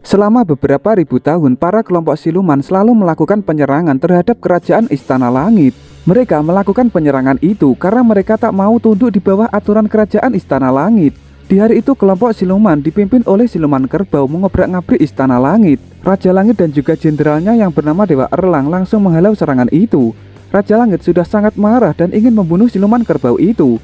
Selama beberapa ribu tahun, para kelompok siluman selalu melakukan penyerangan terhadap kerajaan Istana Langit. Mereka melakukan penyerangan itu karena mereka tak mau tunduk di bawah aturan kerajaan Istana Langit. Di hari itu, kelompok siluman dipimpin oleh siluman kerbau mengobrak-ngabrik Istana Langit. Raja Langit dan juga jenderalnya yang bernama Dewa Erlang langsung menghalau serangan itu. Raja Langit sudah sangat marah dan ingin membunuh siluman kerbau itu.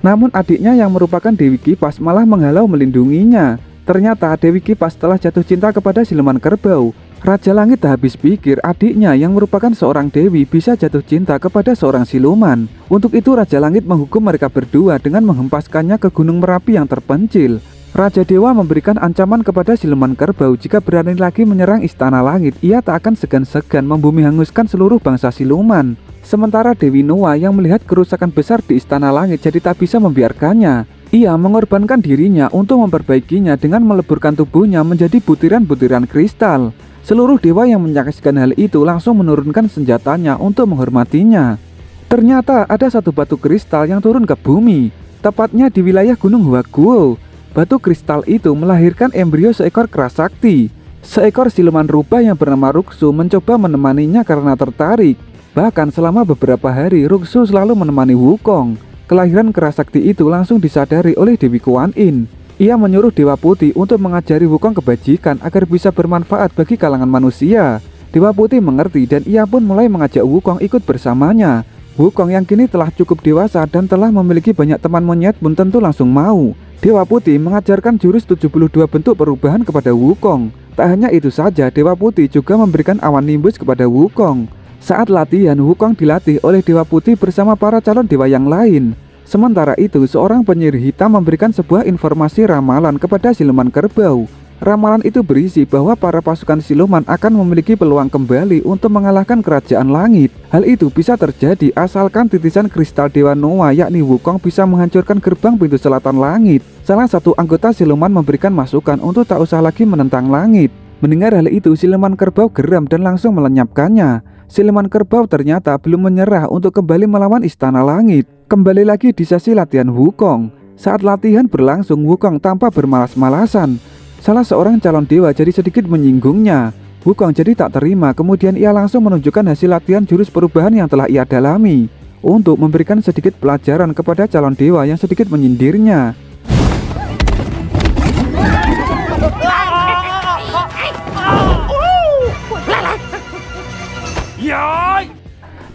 Namun adiknya yang merupakan Dewi Kipas malah menghalau melindunginya. Ternyata Dewi Kipas telah jatuh cinta kepada siluman kerbau. Raja Langit tak habis pikir adiknya yang merupakan seorang dewi bisa jatuh cinta kepada seorang siluman. Untuk itu Raja Langit menghukum mereka berdua dengan menghempaskannya ke Gunung Merapi yang terpencil. Raja Dewa memberikan ancaman kepada siluman kerbau jika berani lagi menyerang Istana Langit, ia tak akan segan-segan membumi hanguskan seluruh bangsa siluman. Sementara Dewi Noa yang melihat kerusakan besar di Istana Langit jadi tak bisa membiarkannya. Ia mengorbankan dirinya untuk memperbaikinya dengan meleburkan tubuhnya menjadi butiran-butiran kristal. Seluruh dewa yang menyaksikan hal itu langsung menurunkan senjatanya untuk menghormatinya. Ternyata ada satu batu kristal yang turun ke bumi, tepatnya di wilayah Gunung Huaguo. Batu kristal itu melahirkan embrio seekor kerasakti. Seekor siluman rubah yang bernama Ruxu mencoba menemaninya karena tertarik. Bahkan selama beberapa hari Ruxu selalu menemani Wukong. Kelahiran kerasakti itu langsung disadari oleh Dewi Kuan Yin. Ia menyuruh Dewa Putih untuk mengajari Wukong kebajikan agar bisa bermanfaat bagi kalangan manusia. Dewa Putih mengerti dan ia pun mulai mengajak Wukong ikut bersamanya. Wukong yang kini telah cukup dewasa dan telah memiliki banyak teman monyet pun tentu langsung mau. Dewa Putih mengajarkan jurus 72 bentuk perubahan kepada Wukong. Tak hanya itu saja, Dewa Putih juga memberikan awan nimbus kepada Wukong. Saat latihan, Wukong dilatih oleh Dewa Putih bersama para calon dewa yang lain. Sementara itu, seorang penyihir hitam memberikan sebuah informasi ramalan kepada siluman kerbau. Ramalan itu berisi bahwa para pasukan siluman akan memiliki peluang kembali untuk mengalahkan kerajaan langit. Hal itu bisa terjadi asalkan titisan kristal Dewa Noa yakni Wukong bisa menghancurkan gerbang pintu selatan langit. Salah satu anggota siluman memberikan masukan untuk tak usah lagi menentang langit. Mendengar hal itu, siluman kerbau geram dan langsung melenyapkannya. Siluman kerbau ternyata belum menyerah untuk kembali melawan Istana Langit. Kembali lagi di sesi latihan Wukong. Saat latihan berlangsung, Wukong tanpa bermalas-malasan. Salah seorang calon dewa jadi sedikit menyinggungnya. Wukong jadi tak terima, kemudian ia langsung menunjukkan hasil latihan jurus perubahan yang telah ia dalami untuk memberikan sedikit pelajaran kepada calon dewa yang sedikit menyindirnya.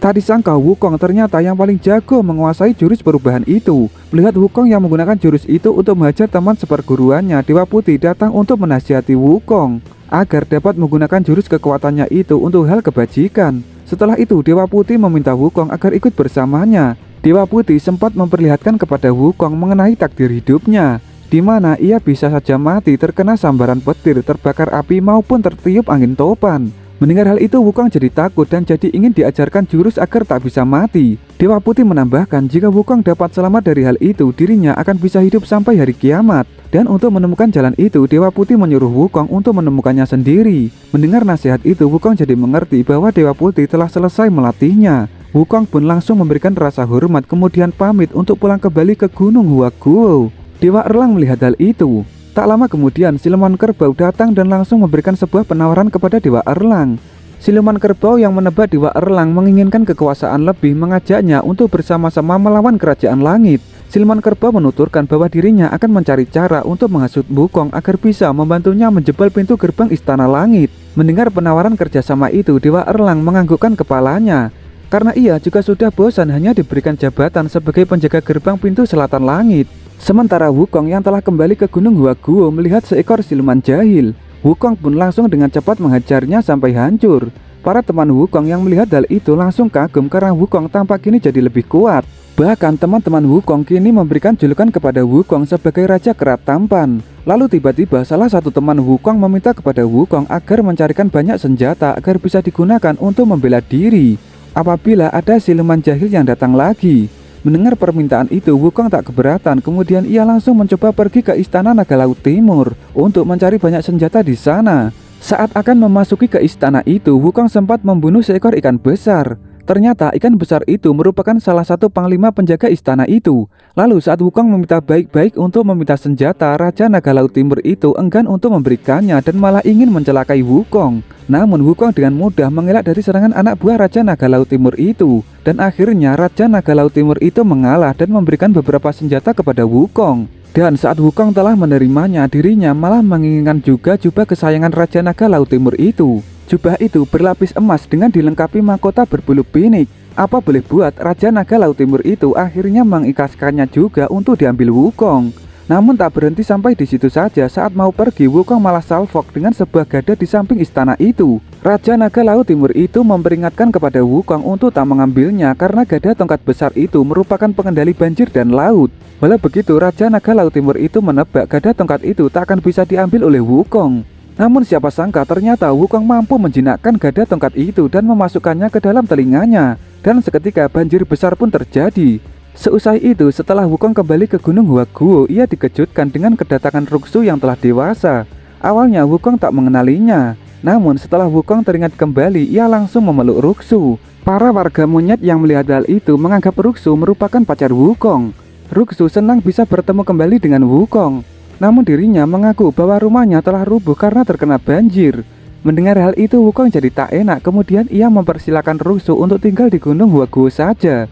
Tak disangka Wukong ternyata yang paling jago menguasai jurus perubahan itu. Melihat Wukong yang menggunakan jurus itu untuk menghajar teman seperguruannya, Dewa Putih datang untuk menasihati Wukong agar dapat menggunakan jurus kekuatannya itu untuk hal kebajikan. Setelah itu Dewa Putih meminta Wukong agar ikut bersamanya. Dewa Putih sempat memperlihatkan kepada Wukong mengenai takdir hidupnya, di mana ia bisa saja mati terkena sambaran petir, terbakar api maupun tertiup angin topan. Mendengar hal itu, Wukong jadi takut dan jadi ingin diajarkan jurus agar tak bisa mati. Dewa Putih menambahkan jika Wukong dapat selamat dari hal itu, dirinya akan bisa hidup sampai hari kiamat. Dan untuk menemukan jalan itu, Dewa Putih menyuruh Wukong untuk menemukannya sendiri. Mendengar nasihat itu, Wukong jadi mengerti bahwa Dewa Putih telah selesai melatihnya. Wukong pun langsung memberikan rasa hormat kemudian pamit untuk pulang kembali ke Gunung Huaguo. Dewa Erlang melihat hal itu. Tak lama kemudian, siluman kerbau datang dan langsung memberikan sebuah penawaran kepada Dewa Erlang. Siluman kerbau yang menebak Dewa Erlang menginginkan kekuasaan lebih mengajaknya untuk bersama-sama melawan kerajaan langit. Siluman kerbau menuturkan bahwa dirinya akan mencari cara untuk menghasut Wukong agar bisa membantunya menjebol pintu gerbang Istana Langit. Mendengar penawaran kerjasama itu, Dewa Erlang menganggukkan kepalanya. Karena ia juga sudah bosan hanya diberikan jabatan sebagai penjaga gerbang pintu selatan langit. Sementara Wukong yang telah kembali ke Gunung Huaguo melihat seekor siluman jahil. Wukong pun langsung dengan cepat menghajarnya sampai hancur. Para teman Wukong yang melihat hal itu langsung kagum karena Wukong tampak kini jadi lebih kuat. Bahkan teman-teman Wukong kini memberikan julukan kepada Wukong sebagai Raja Kerat Tampan. Lalu tiba-tiba salah satu teman Wukong meminta kepada Wukong agar mencarikan banyak senjata agar bisa digunakan untuk membela diri apabila ada siluman jahil yang datang lagi. Mendengar permintaan itu, Wukong tak keberatan. Kemudian ia langsung mencoba pergi ke Istana Naga Laut Timur untuk mencari banyak senjata di sana. Saat akan memasuki ke istana itu, Wukong sempat membunuh seekor ikan besar. Ternyata ikan besar itu merupakan salah satu panglima penjaga istana itu. Lalu saat Wukong meminta baik-baik untuk meminta senjata, Raja Naga Laut Timur itu enggan untuk memberikannya dan malah ingin mencelakai Wukong. Namun Wukong dengan mudah mengelak dari serangan anak buah Raja Naga Laut Timur itu. Dan akhirnya Raja Naga Laut Timur itu mengalah dan memberikan beberapa senjata kepada Wukong. Dan saat Wukong telah menerimanya, dirinya malah menginginkan juga jubah kesayangan Raja Naga Laut Timur itu. Jubah itu berlapis emas dengan dilengkapi mahkota berbulu pinik. Apa boleh buat, Raja Naga Laut Timur itu akhirnya mengikhlaskannya juga untuk diambil Wukong. Namun tak berhenti sampai di situ saja, saat mau pergi Wukong malah salfok dengan sebuah gada di samping istana itu. Raja Naga Laut Timur itu memperingatkan kepada Wukong untuk tak mengambilnya karena gada tongkat besar itu merupakan pengendali banjir dan laut. Walau begitu, Raja Naga Laut Timur itu menebak gada tongkat itu tak akan bisa diambil oleh Wukong. Namun siapa sangka ternyata Wukong mampu menjinakkan gada tongkat itu dan memasukkannya ke dalam telinganya. Dan seketika banjir besar pun terjadi. Seusai itu, setelah Wukong kembali ke Gunung Huaguo, ia dikejutkan dengan kedatangan Ruxu yang telah dewasa. Awalnya Wukong tak mengenalinya. Namun setelah Wukong teringat kembali, ia langsung memeluk Ruxu. Para warga monyet yang melihat hal itu menganggap Ruxu merupakan pacar Wukong. Ruxu senang bisa bertemu kembali dengan Wukong. Namun dirinya mengaku bahwa rumahnya telah rubuh karena terkena banjir. Mendengar hal itu, Wukong jadi tak enak, kemudian ia mempersilahkan Ruxu untuk tinggal di Gunung Huaguo saja.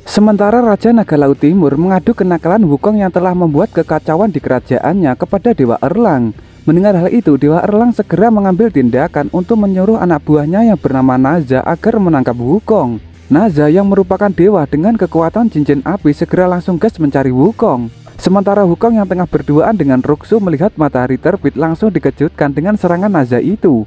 Sementara Raja Naga Laut Timur mengadu kenakalan Wukong yang telah membuat kekacauan di kerajaannya kepada Dewa Erlang. Mendengar hal itu, Dewa Erlang segera mengambil tindakan untuk menyuruh anak buahnya yang bernama Naza agar menangkap Wukong. Naza yang merupakan dewa dengan kekuatan cincin api segera langsung gas mencari Wukong. Sementara Wukong yang tengah berduaan dengan Ruxu melihat matahari terbit langsung dikejutkan dengan serangan Naza itu.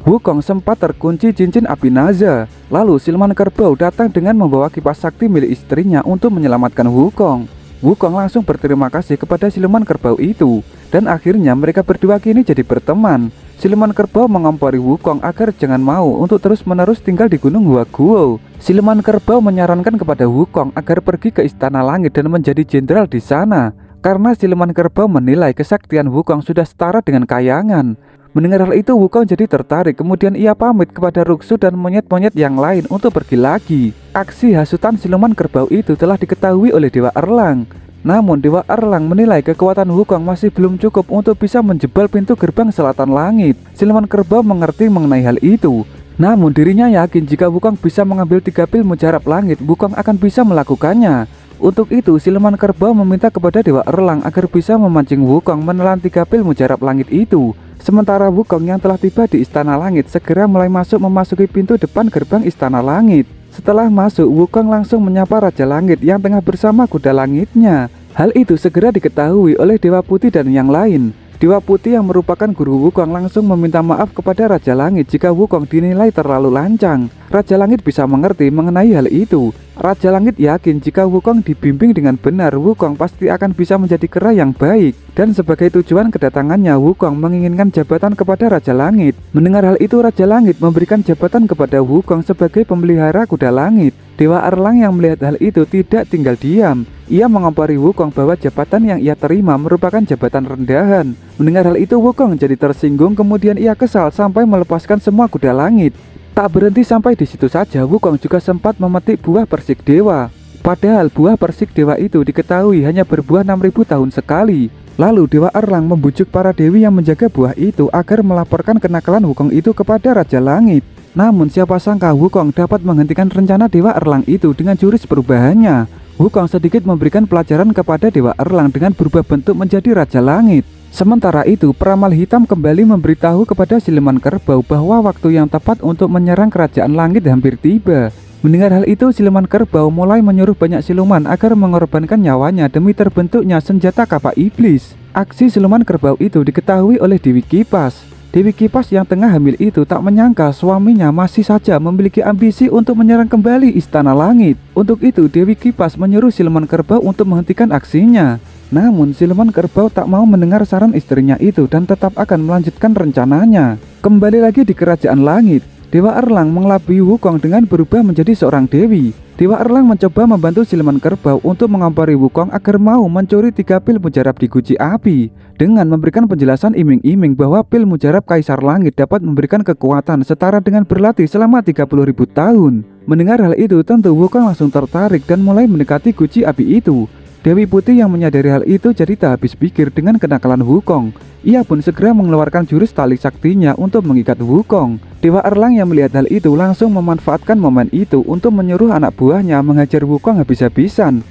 Wukong sempat terkunci cincin api Naza. Lalu siluman kerbau datang dengan membawa kipas sakti milik istrinya untuk menyelamatkan Wukong. Wukong langsung berterima kasih kepada siluman kerbau itu. Dan akhirnya mereka berdua kini jadi berteman. Siluman kerbau mengompori Wukong agar jangan mau untuk terus-menerus tinggal di Gunung Huaguo. Siluman kerbau menyarankan kepada Wukong agar pergi ke Istana Langit dan menjadi jenderal di sana. Karena siluman kerbau menilai kesaktian Wukong sudah setara dengan kayangan. Mendengar hal itu, Wukong jadi tertarik, kemudian ia pamit kepada Ruxu dan monyet-monyet yang lain untuk pergi lagi. Aksi hasutan siluman kerbau itu telah diketahui oleh Dewa Erlang. Namun Dewa Erlang menilai kekuatan Wukong masih belum cukup untuk bisa menjebol pintu gerbang selatan langit. Siluman kerbau mengerti mengenai hal itu. Namun dirinya yakin jika Wukong bisa mengambil 3 pil mujarab langit, Wukong akan bisa melakukannya. Untuk itu, siluman kerbau meminta kepada Dewa Erlang agar bisa memancing Wukong menelan 3 pil mujarab langit itu. Sementara Wukong yang telah tiba di Istana Langit segera mulai memasuki pintu depan gerbang Istana Langit. Setelah masuk, Wukong langsung menyapa Raja Langit yang tengah bersama kuda langitnya. Hal itu segera diketahui oleh Dewa Putih dan yang lain. Dewa Putih yang merupakan guru Wukong langsung meminta maaf kepada Raja Langit jika Wukong dinilai terlalu lancang. Raja Langit bisa mengerti mengenai hal itu. Raja Langit yakin jika Wukong dibimbing dengan benar, Wukong pasti akan bisa menjadi kera yang baik. Dan sebagai tujuan kedatangannya, Wukong menginginkan jabatan kepada Raja Langit. Mendengar hal itu, Raja Langit memberikan jabatan kepada Wukong sebagai pemelihara kuda langit. Dewa Erlang yang melihat hal itu tidak tinggal diam. Ia mengompori Wukong bahwa jabatan yang ia terima merupakan jabatan rendahan. Mendengar hal itu, Wukong jadi tersinggung, kemudian ia kesal sampai melepaskan semua kuda langit. Tak berhenti sampai di situ saja, Wukong juga sempat memetik buah persik dewa. Padahal buah persik dewa itu diketahui hanya berbuah 6000 tahun sekali. Lalu Dewa Erlang membujuk para dewi yang menjaga buah itu agar melaporkan kenakalan Wukong itu kepada Raja Langit. Namun siapa sangka Wukong dapat menghentikan rencana Dewa Erlang itu dengan jurus perubahannya. Wukong sedikit memberikan pelajaran kepada Dewa Erlang dengan berubah bentuk menjadi Raja Langit. Sementara itu, peramal hitam kembali memberitahu kepada siluman kerbau bahwa waktu yang tepat untuk menyerang kerajaan langit hampir tiba. Mendengar hal itu, siluman kerbau mulai menyuruh banyak siluman agar mengorbankan nyawanya demi terbentuknya senjata kapak iblis. Aksi siluman kerbau itu diketahui oleh Dewi Kipas. Dewi Kipas yang tengah hamil itu tak menyangka suaminya masih saja memiliki ambisi untuk menyerang kembali Istana Langit. Untuk itu, Dewi Kipas menyuruh siluman kerbau untuk menghentikan aksinya. Namun siluman kerbau tak mau mendengar saran istrinya itu dan tetap akan melanjutkan rencananya. Kembali lagi di kerajaan langit, Dewa Erlang mengelabui Wukong dengan berubah menjadi seorang dewi. Dewa Erlang mencoba membantu siluman kerbau untuk mengompori Wukong agar mau mencuri 3 pil mujarab di guci api, dengan memberikan penjelasan iming-iming bahwa pil mujarab Kaisar Langit dapat memberikan kekuatan setara dengan berlatih selama 30.000 tahun. Mendengar hal itu, tentu Wukong langsung tertarik dan mulai mendekati guci api itu. Dewi Putih yang menyadari hal itu jadi tak habis pikir dengan kenakalan Wukong. Ia pun segera mengeluarkan jurus tali saktinya untuk mengikat Wukong. Dewa Erlang yang melihat hal itu langsung memanfaatkan momen itu untuk menyuruh anak buahnya menghajar Wukong habis-habisan.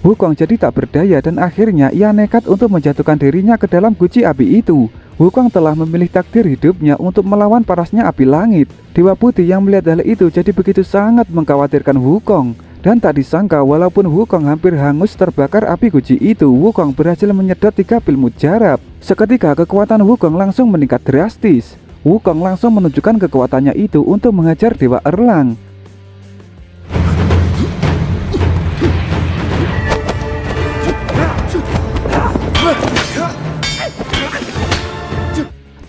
Wukong jadi tak berdaya dan akhirnya ia nekat untuk menjatuhkan dirinya ke dalam guci api itu. Wukong telah memilih takdir hidupnya untuk melawan parasnya api langit. Dewa Putih yang melihat hal itu jadi begitu sangat mengkhawatirkan Wukong. Dan tak disangka walaupun Wukong hampir hangus terbakar api guci itu, Wukong berhasil menyedot 3 pil mujarab. Seketika kekuatan Wukong langsung meningkat drastis. Wukong langsung menunjukkan kekuatannya itu untuk menghajar Dewa Erlang.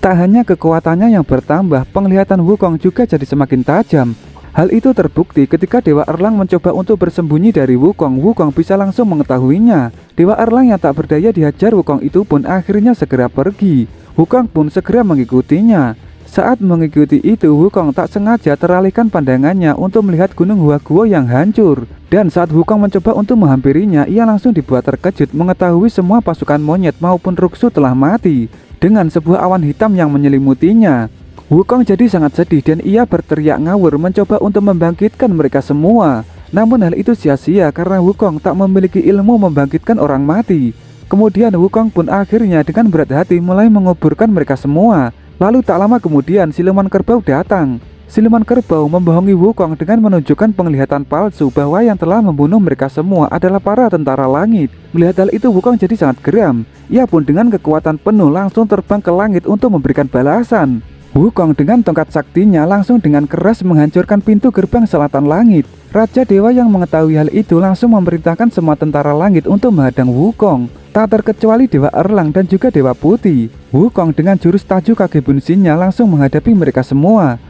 Tak hanya kekuatannya yang bertambah, penglihatan Wukong juga jadi semakin tajam. Hal itu terbukti ketika Dewa Erlang mencoba untuk bersembunyi dari Wukong. Wukong bisa langsung mengetahuinya. Dewa Erlang yang tak berdaya dihajar Wukong itu pun akhirnya segera pergi. Wukong pun segera mengikutinya. Saat mengikuti itu, Wukong tak sengaja teralihkan pandangannya untuk melihat gunung Huaguo yang hancur. Dan saat Wukong mencoba untuk menghampirinya, ia langsung dibuat terkejut mengetahui semua pasukan monyet maupun Ruxu telah mati dengan sebuah awan hitam yang menyelimutinya. Wukong jadi sangat sedih dan ia berteriak ngawur mencoba untuk membangkitkan mereka semua. Namun hal itu sia-sia karena Wukong tak memiliki ilmu membangkitkan orang mati. Kemudian Wukong pun akhirnya dengan berat hati mulai menguburkan mereka semua. Lalu tak lama kemudian siluman kerbau datang. Siluman kerbau membohongi Wukong dengan menunjukkan penglihatan palsu bahwa yang telah membunuh mereka semua adalah para tentara langit. Melihat hal itu Wukong jadi sangat geram. Ia pun dengan kekuatan penuh langsung terbang ke langit untuk memberikan balasan. Wukong dengan tongkat saktinya langsung dengan keras menghancurkan pintu gerbang selatan langit. Raja Dewa yang mengetahui hal itu langsung memerintahkan semua tentara langit untuk menghadang Wukong, tak terkecuali Dewa Erlang dan juga Dewa Putih. Wukong dengan jurus Taju Kage Bunshin-nya langsung menghadapi mereka semua.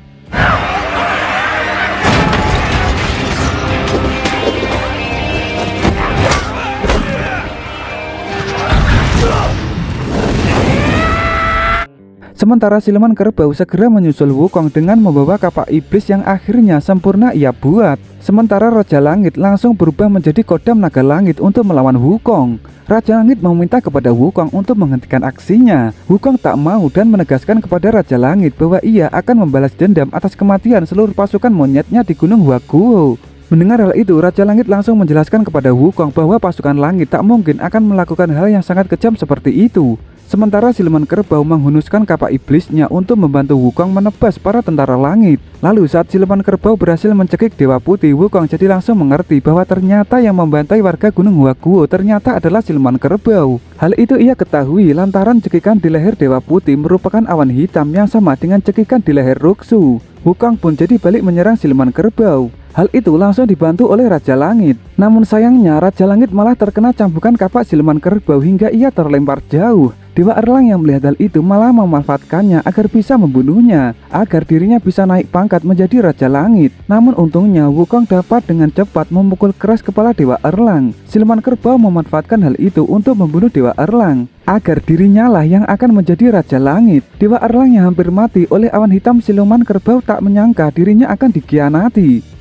Sementara siluman kerbau segera menyusul Wukong dengan membawa kapak iblis yang akhirnya sempurna ia buat. Sementara Raja Langit langsung berubah menjadi kodam naga langit untuk melawan Wukong. Raja Langit meminta kepada Wukong untuk menghentikan aksinya. Wukong tak mau dan menegaskan kepada Raja Langit bahwa ia akan membalas dendam atas kematian seluruh pasukan monyetnya di Gunung Huaguo. Mendengar hal itu, Raja Langit langsung menjelaskan kepada Wukong bahwa pasukan langit tak mungkin akan melakukan hal yang sangat kejam seperti itu. Sementara siluman kerbau menghunuskan kapak iblisnya untuk membantu Wukong menebas para tentara langit. Lalu saat siluman kerbau berhasil mencekik Dewa Putih, Wukong jadi langsung mengerti bahwa ternyata yang membantai warga Gunung Huaguo ternyata adalah siluman kerbau. Hal itu ia ketahui lantaran cekikan di leher Dewa Putih merupakan awan hitam yang sama dengan cekikan di leher Ruxu. Wukong pun jadi balik menyerang siluman kerbau. Hal itu langsung dibantu oleh Raja Langit. Namun sayangnya Raja Langit malah terkena cambukan kapak siluman kerbau hingga ia terlempar jauh. Dewa Erlang yang melihat hal itu malah memanfaatkannya agar bisa membunuhnya, agar dirinya bisa naik pangkat menjadi Raja Langit. Namun untungnya Wukong dapat dengan cepat memukul keras kepala Dewa Erlang. Siluman kerbau memanfaatkan hal itu untuk membunuh Dewa Erlang, agar dirinya lah yang akan menjadi Raja Langit. Dewa Erlang yang hampir mati oleh awan hitam siluman kerbau tak menyangka dirinya akan dikhianati.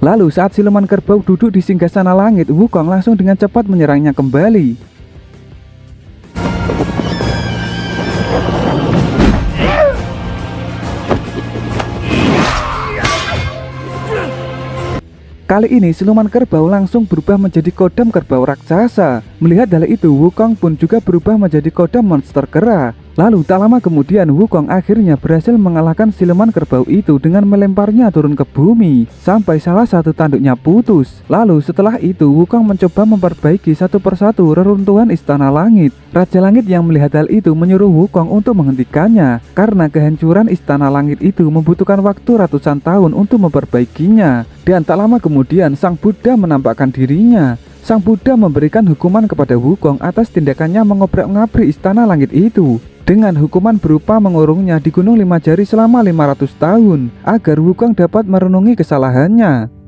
Lalu saat siluman kerbau duduk di singgasana langit, Wukong langsung dengan cepat menyerangnya kembali. Kali ini siluman kerbau langsung berubah menjadi kodam kerbau raksasa. Melihat hal itu, Wukong pun juga berubah menjadi kodam monster kera. Lalu tak lama kemudian Wukong akhirnya berhasil mengalahkan siluman kerbau itu dengan melemparnya turun ke bumi sampai salah satu tanduknya putus. Lalu setelah itu Wukong mencoba memperbaiki satu persatu reruntuhan istana langit. Raja Langit yang melihat hal itu menyuruh Wukong untuk menghentikannya karena kehancuran istana langit itu membutuhkan waktu ratusan tahun untuk memperbaikinya. Dan tak lama kemudian Sang Buddha menampakkan dirinya. Sang Buddha memberikan hukuman kepada Wukong atas tindakannya mengobrak-ngabrik istana langit itu, dengan hukuman berupa mengurungnya di Gunung Lima Jari selama 500 tahun agar Wukong dapat merenungi kesalahannya.